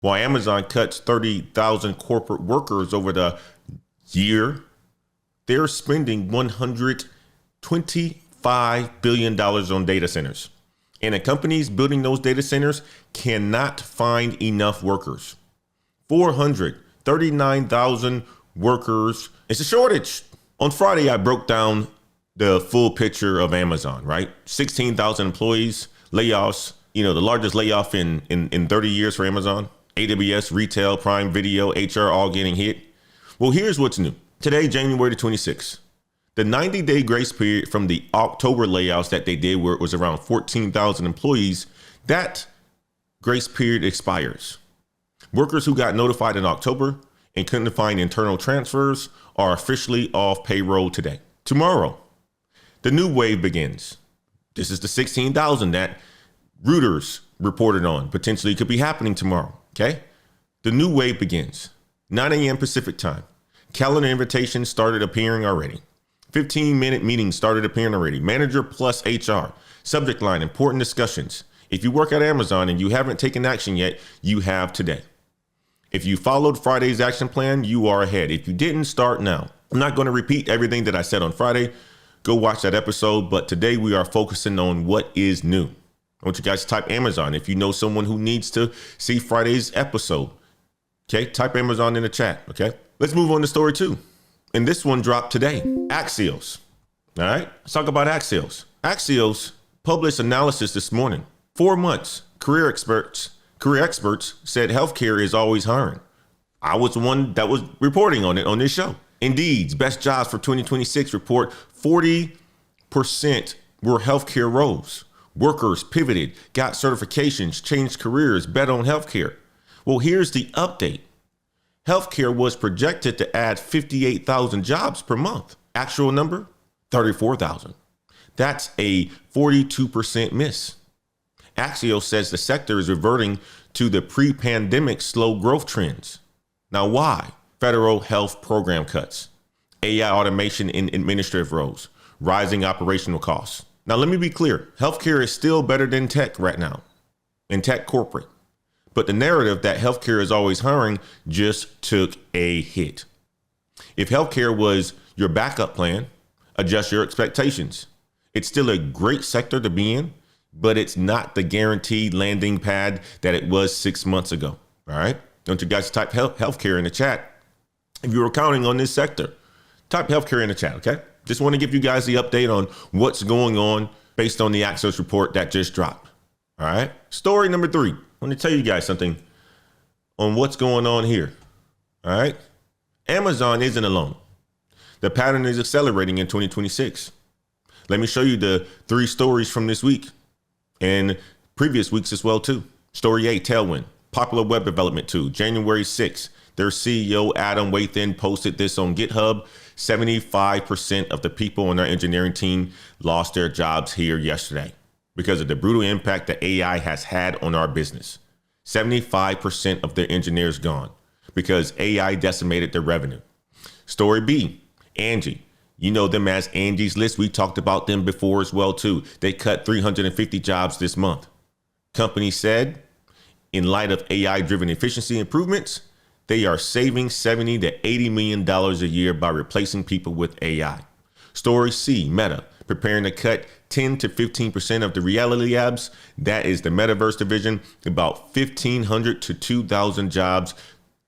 While Amazon cuts 30,000 corporate workers over the year, they're spending $125 billion on data centers. And the companies building those data centers cannot find enough workers. 439,000 workers. It's a shortage. On Friday, I broke down the full picture of Amazon, right? 16,000 employees, layoffs, the largest layoff in 30 years for Amazon. AWS, retail, Prime Video, HR, all getting hit. Well, here's what's new. Today, January the 26th, the 90-day grace period from the October layoffs that they did, where it was around 14,000 employees, that grace period expires. Workers who got notified in October and couldn't find internal transfers are officially off payroll today. Tomorrow, the new wave begins. This is the 16,000 that Reuters reported on, potentially could be happening tomorrow. Okay. The new wave begins 9 a.m. Pacific time. Calendar invitations started appearing already. 15-minute meetings started appearing already. Manager plus HR. Subject line, important discussions. If you work at Amazon and you haven't taken action yet, you have today. If you followed Friday's action plan, you are ahead. If you didn't, start now. I'm not going to repeat everything that I said on Friday. Go watch that episode. But today we are focusing on what is new. I want you guys to type Amazon if you know someone who needs to see Friday's episode. Okay, type Amazon in the chat. Okay, let's move on to story 2. And this one dropped today. Axios. All right, let's talk about Axios. Axios published analysis this morning. 4 months. Career experts said healthcare is always hiring. I was the one that was reporting on it on this show. Indeed's best jobs for 2026 report 40% were healthcare roles. Workers pivoted, got certifications, changed careers, bet on healthcare. Well, here's the update. Healthcare was projected to add 58,000 jobs per month. Actual number, 34,000. That's a 42% miss. Axios says the sector is reverting to the pre-pandemic slow growth trends. Now, why? Federal health program cuts, AI automation in administrative roles, rising operational costs. Now, let me be clear. Healthcare is still better than tech right now, and tech corporate. But the narrative that healthcare is always hiring just took a hit. If healthcare was your backup plan, adjust your expectations. It's still a great sector to be in, but it's not the guaranteed landing pad that it was 6 months ago. All right. Don't you guys type healthcare in the chat if you were counting on this sector? Type healthcare in the chat. OK, just want to give you guys the update on what's going on based on the Axios report that just dropped. All right. Story number 3. I want to tell you guys something on what's going on here. All right. Amazon isn't alone. The pattern is accelerating in 2026. Let me show you the 3 stories from this week and previous weeks as well, too. Story 8, Tailwind, popular web development tool, January 6th. Their CEO, Adam Wathan, posted this on GitHub. 75% of the people on their engineering team lost their jobs here yesterday because of the brutal impact that AI has had on our business. 75% of their engineers gone because AI decimated their revenue. Story B, Angie. You know them as Angie's List. We talked about them before as well, too. They cut 350 jobs this month. Company said, in light of AI-driven efficiency improvements, they are saving $70 to $80 million a year by replacing people with AI. Story C, Meta, preparing to cut 10 to 15% of the reality labs. That is the metaverse division, about 1,500 to 2,000 jobs.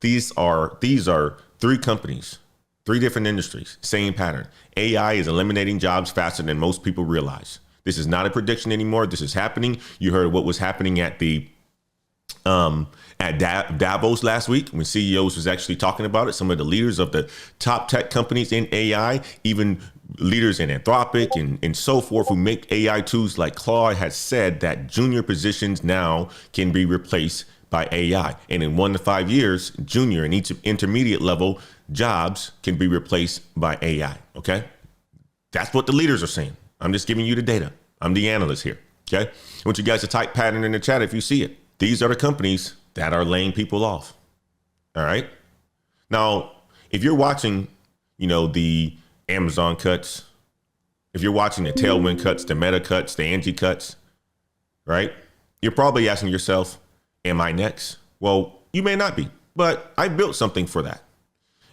These are 3 companies, 3 different industries, same pattern. AI is eliminating jobs faster than most people realize. This is not a prediction anymore. This is happening. You heard what was happening at the Davos last week when CEOs was actually talking about it. Some of the leaders of the top tech companies in AI, even leaders in Anthropic and so forth who make AI tools like Claude, has said that junior positions now can be replaced by AI. And in 1 to 5 years, junior and intermediate level jobs can be replaced by AI. OK, that's what the leaders are saying. I'm just giving you the data. I'm the analyst here. OK, I want you guys to type pattern in the chat if you see it. These are the companies that are laying people off. All right. Now, if you're watching, the Amazon cuts, if you're watching the Tailwind cuts, the Meta cuts, the Angie cuts, right, you're probably asking yourself, am I next? Well, You may not be, but I built something for that.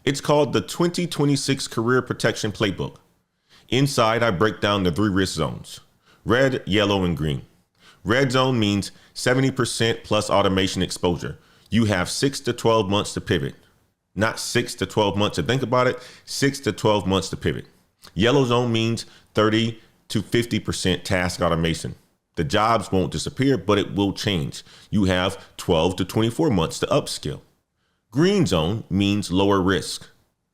It's called the 2026 Career Protection Playbook. Inside, I break down the 3 risk zones: red, yellow, and green. Red zone means 70% plus automation exposure. You have 6 to 12 months to pivot. Not 6 to 12 months to think about it, 6 to 12 months to pivot. Yellow zone means 30 to 50% task automation. The jobs won't disappear, but it will change. You have 12 to 24 months to upskill. Green zone means lower risk,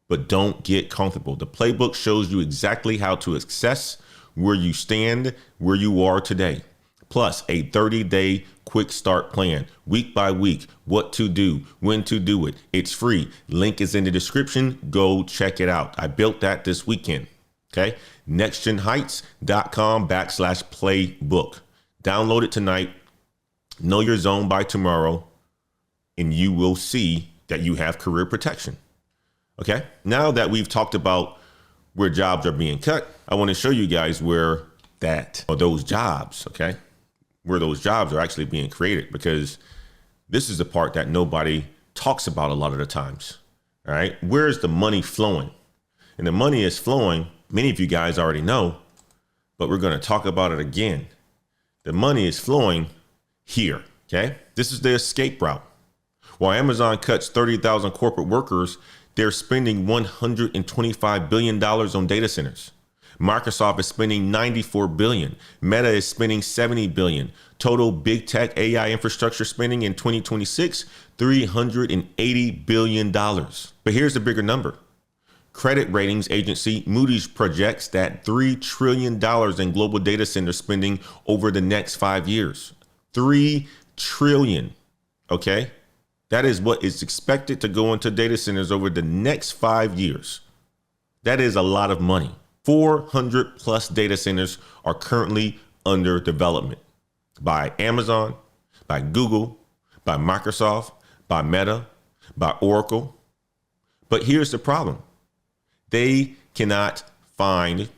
but don't get comfortable. The playbook shows you exactly how to assess where you stand, where you are today, plus a 30-day quick start plan, week by week, what to do, when to do it. It's free. Link is in the description. Go check it out. I built that this weekend. Okay. nextgenheights.com/playbook. Download it tonight. Know your zone by tomorrow, and you will see that you have career protection. Okay. Now that we've talked about where jobs are being cut, I want to show you guys where those jobs, okay, where those jobs are actually being created, because this is the part that nobody talks about a lot of the times. All right. Where's the money flowing? And the money is flowing. Many of you guys already know, but we're going to talk about it again. The money is flowing here. Okay. This is the escape route. While Amazon cuts 30,000 corporate workers, they're spending $125 billion on data centers. Microsoft is spending $94 billion. Meta is spending $70 billion. Total big tech AI infrastructure spending in 2026, $380 billion. But here's the bigger number. Credit ratings agency Moody's projects that $3 trillion in global data center spending over the next 5 years. $3 trillion. Okay. That is what is expected to go into data centers over the next 5 years. That is a lot of money. 400 plus data centers are currently under development by Amazon, by Google, by Microsoft, by Meta, by Oracle. But here's the problem. They cannot find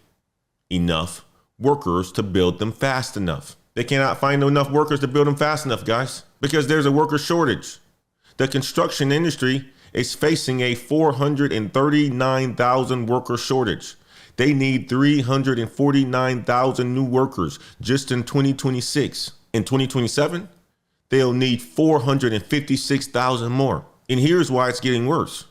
enough workers to build them fast enough. They cannot find enough workers to build them fast enough, guys, because there's a worker shortage. The construction industry is facing a 439,000 worker shortage. They need 349,000 new workers just in 2026. In 2027, they'll need 456,000 more. And here's why it's getting worse.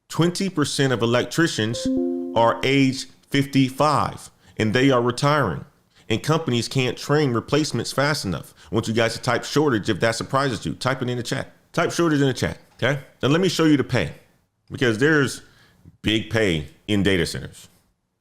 20% of electricians are age 55 and they are retiring, and companies can't train replacements fast enough. I want you guys to type shortage if that surprises you. Type it in the chat. Type shortage in the chat. Okay. And let me show you the pay, because there's big pay in data centers.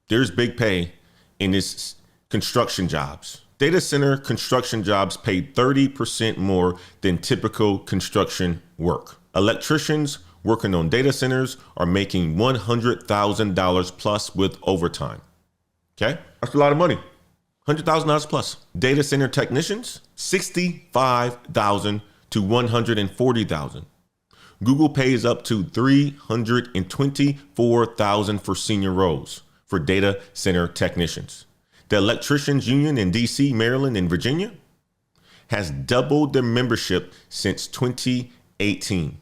There's big pay in this construction jobs. Data center construction jobs pay 30% more than typical construction work. Electricians working on data centers are making $100,000 plus with overtime. Okay. That's a lot of money. $100,000 plus. Data center technicians, $65,000 to $140,000. Google pays up to $324,000 for senior roles for data center technicians. The Electricians Union in DC, Maryland, and Virginia has doubled their membership since 2018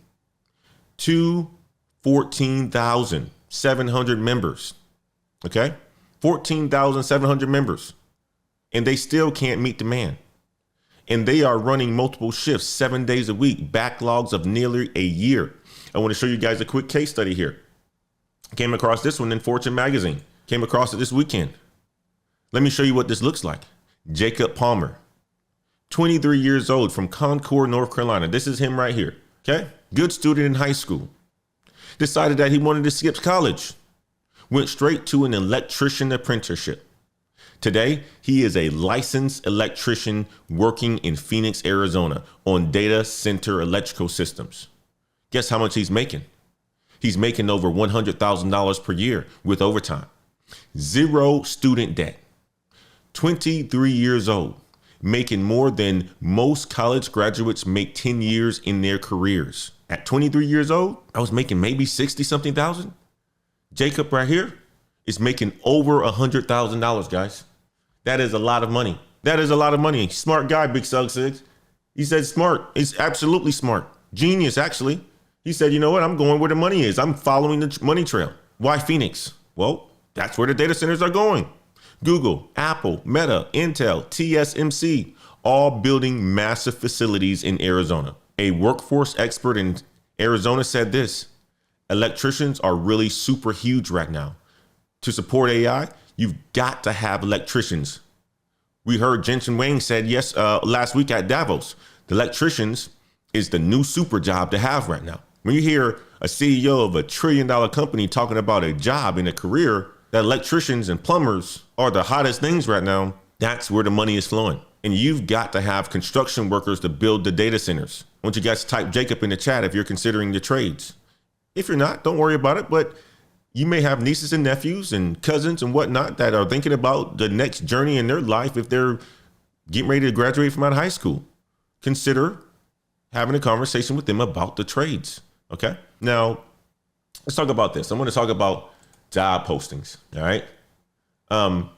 to 14,700 members. Okay, 14,700 members, and they still can't meet demand. And they are running multiple shifts 7 days a week, backlogs of nearly a year. I want to show you guys a quick case study here. I came across this one in Fortune magazine. Came across it this weekend. Let me show you what this looks like. Jacob Palmer, 23 years old, from Concord, North Carolina. This is him right here. Okay. Good student in high school. Decided that he wanted to skip college. Went straight to an electrician apprenticeship. Today, he is a licensed electrician working in Phoenix, Arizona on data center electrical systems. Guess how much he's making? He's making over $100,000 per year with overtime. 0 student debt. 23 years old, making more than most college graduates make 10 years in their careers. At 23 years old, I was making maybe 60 something thousand. Jacob right here is making over $100,000, guys. That is a lot of money. That is a lot of money. Smart guy, Big Sug Six. He said smart. He's absolutely smart. Genius, actually. He said, you know what? I'm going where the money is. I'm following the money trail. Why Phoenix? Well, that's where the data centers are going. Google, Apple, Meta, Intel, TSMC, all building massive facilities in Arizona. A workforce expert in Arizona said this: electricians are really super huge right now. To support AI, you've got to have electricians. We heard Jensen Wang said last week at Davos, the electricians is the new super job to have right now. When you hear a CEO of $1 trillion company talking about a job in a career, that electricians and plumbers are the hottest things right now, that's where the money is flowing. And you've got to have construction workers to build the data centers. I want you guys to type Jacob in the chat if you're considering the trades. If you're not, don't worry about it, but you may have nieces and nephews and cousins and whatnot that are thinking about the next journey in their life if they're getting ready to graduate from out of high school. Consider having a conversation with them about the trades, okay? Now, let's talk about this. I want to talk about job postings, all right? I'm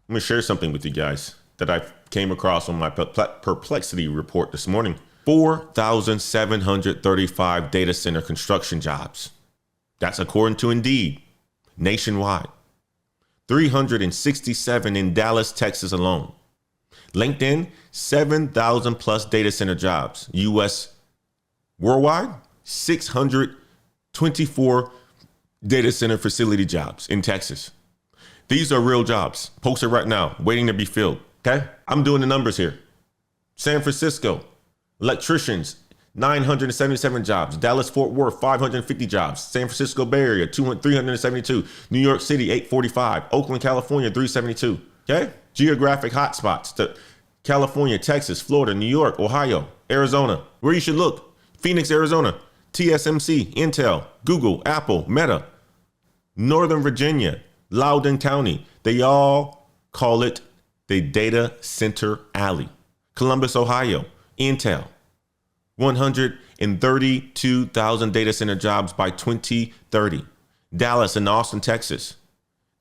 going to share something with you guys that I came across on my perplexity report this morning. 4,735 data center construction jobs. That's according to Indeed, nationwide. 367 in Dallas, Texas alone. LinkedIn, 7,000 plus data center jobs. US worldwide, 624 data center facility jobs in Texas. These are real jobs posted right now, waiting to be filled. Okay, I'm doing the numbers here. San Francisco, electricians, 977 jobs. Dallas, Fort Worth, 550 jobs. San Francisco Bay Area, 372. New York City, 845. Oakland, California, 372. Okay, geographic hotspots: California, Texas, Florida, New York, Ohio, Arizona. Where you should look: Phoenix, Arizona, TSMC, Intel, Google, Apple, Meta. Northern Virginia, Loudoun County. They all call it the data center alley. Columbus, Ohio, Intel. 132,000 data center jobs by 2030. Dallas and Austin, Texas.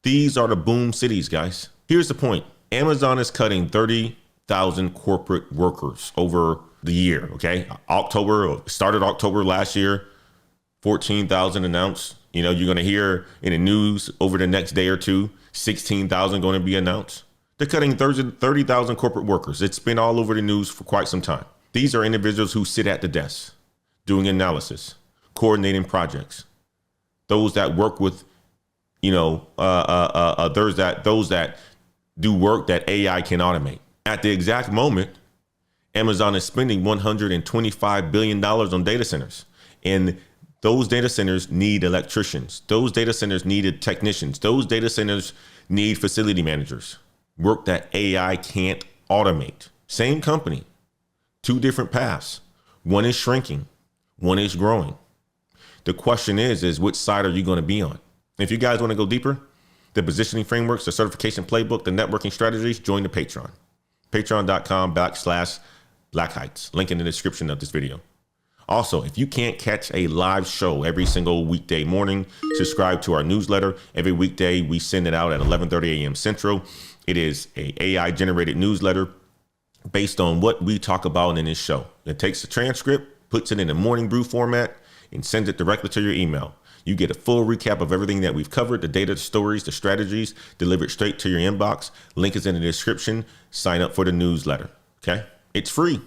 These are the boom cities, guys. Here's the point. Amazon is cutting 30,000 corporate workers over the year, okay? Started October last year, 14,000 announced. You know, you're going to hear in the news over the next day or two, 16,000 going to be announced. They're cutting 30,000 corporate workers. It's been all over the news for quite some time. These are individuals who sit at the desk, doing analysis, coordinating projects. Those that work with, those that do work that AI can automate. At the exact moment, Amazon is spending $125 billion on data centers. And those data centers need electricians. Those data centers needed technicians. Those data centers need facility managers. Work that AI can't automate. Same company, two different paths. One is shrinking, one is growing. The question is which side are you going to be on? If you guys want to go deeper, the positioning frameworks, the certification playbook, the networking strategies, join the Patreon. Patreon.com/Black Heights. Link in the description of this video. Also, if you can't catch a live show every single weekday morning, subscribe to our newsletter. Every weekday, we send it out at 11:30 a.m. Central. It is a AI generated newsletter based on what we talk about in this show. It takes a transcript, puts it in a morning brew format, and sends it directly to your email. You get a full recap of everything that we've covered, the data, the stories, the strategies, delivered straight to your inbox. Link is in the description. Sign up for the newsletter. Okay? It's free.